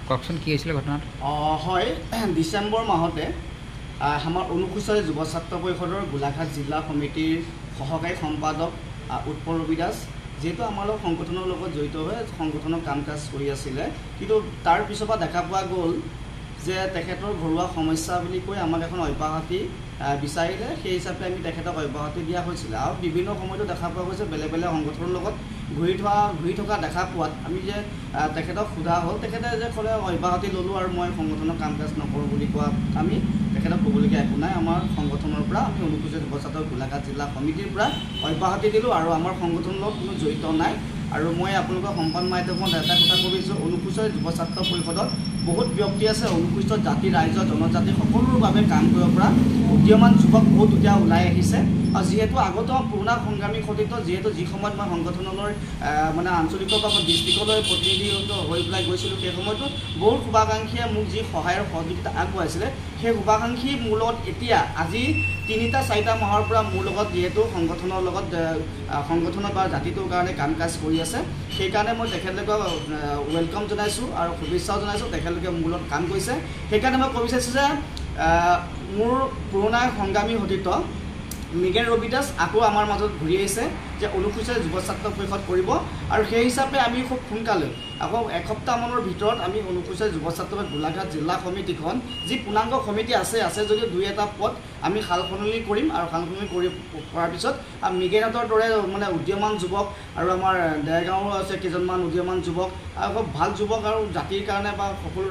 কওকচোন কি হৈছিলে ঘটনাটো? হয়, ডিচেম্বৰ মাহতে আমাৰ অনুসূচিত যুৱ ছাত্ৰ পৰিষদৰ গোলাঘাট জিলা সমিতিৰ সহকাৰী সম্পাদক উৎপল ৰবি দাস যেহেতু আমাৰ সংগঠনৰ লগত জড়িত হৈ সংগঠনৰ কাম কাজ কৰি আছিলে, কিন্তু তাৰ পিছৰ পৰা দেখা পোৱা গ'ল যে তেখেতৰ ঘৰুৱা সমস্যা বুলি কৈ আমাক এখন অব্যাহতি বিচাৰিলে। সেই হিচাপে আমি তেখেতক অব্যাহতি দিয়া হৈছিলে আৰু বিভিন্ন সময়তো দেখা পোৱা গৈছে বেলেগ বেলেগ সংগঠনৰ লগত ঘূৰি থকা দেখা পোৱাত আমি যে তেখেতক সোধা হ'ল, তেখেতে যে ক'লে অব্যাহতি ল'লোঁ আৰু মই সংগঠনৰ কাম কাজ নকৰোঁ বুলি কোৱা আমি তেখেতক ক'বলগীয়া একো নাই। আমাৰ সংগঠনৰ পৰা আমি অনুসূচিত যুৱ ছাত্ৰ গোলাঘাট জিলা সমিতিৰ পৰা অব্যাহতি দিলোঁ আৰু আমাৰ সংগঠনৰ লগত কোনো জড়িত নাই। আৰু মই আপোনালোকৰ সম্পাদ মাধ্যমত এটা কথা কৈছোঁ, অনুসূচিত যুৱ ছাত্ৰ পৰিষদত বহুত ব্যক্তি আছে, অনুসূচিত জাতি ৰাইজ জনজাতি সকলোৰ বাবে কাম কৰিব পৰা উদীয়মান যুৱক বহুত এতিয়া ওলাই আহিছে। আৰু যিহেতু আগতো পুৰণা সংগ্ৰামী খতিত যিহেতু যি সময়ত মই সংগঠনলৈ মানে আঞ্চলিকৰ বা ডিষ্ট্ৰিক্টলৈ প্ৰতিনিধি হৈ পেলাই গৈছিলোঁ, সেই সময়তো বহুত শুভাকাংক্ষীয়ে মোক যি সহায়ৰ সহযোগিতা আগবঢ়াইছিলে, সেই শুভাকাংক্ষী মোৰ লগত এতিয়া আজি 3-4 মাহৰ পৰা মোৰ লগত যিহেতু সংগঠনৰ লগত সংগঠনত বা জাতিটোৰ কাৰণে কাম কাজ কৰি আছে, সেইকাৰণে মই তেখেতলোকক ৱেলকাম জনাইছোঁ আৰু শুভেচ্ছাও জনাইছোঁ। তেখেতলোকে মোৰ লগত কাম কৰিছে, সেইকাৰণে মই ক'ব বিচাৰিছোঁ যে মোৰ পুৰণা সংগ্ৰামী সতীৰ্থ মৃগেন ৰবি দাস আকৌ আমাৰ মাজত ঘূৰি আহিছে যে অনুসূচিত যুৱ ছাত্ৰ পৰিষদ কৰিব, আৰু সেই হিচাপে আমি খুব সোনকালে আকৌ এসপ্তাহমানৰ ভিতৰত আমি অনুসূচিত যুৱ ছাত্ৰ গোলাঘাট জিলা সমিতিখন যি পূৰ্ণাংগ সমিতি আছে যদিও 2-এটা পদ আমি সাল সলনি কৰিম, আৰু সাল সলনি কৰাৰ পিছত মৃগেনহঁতৰ দৰে মানে উদীয়মান যুৱক আৰু আমাৰ দেৰগাঁৱৰ আছে কেইজনমান উদীয়মান যুৱক আৰু খুব ভাল যুৱক আৰু জাতিৰ কাৰণে বা সকলো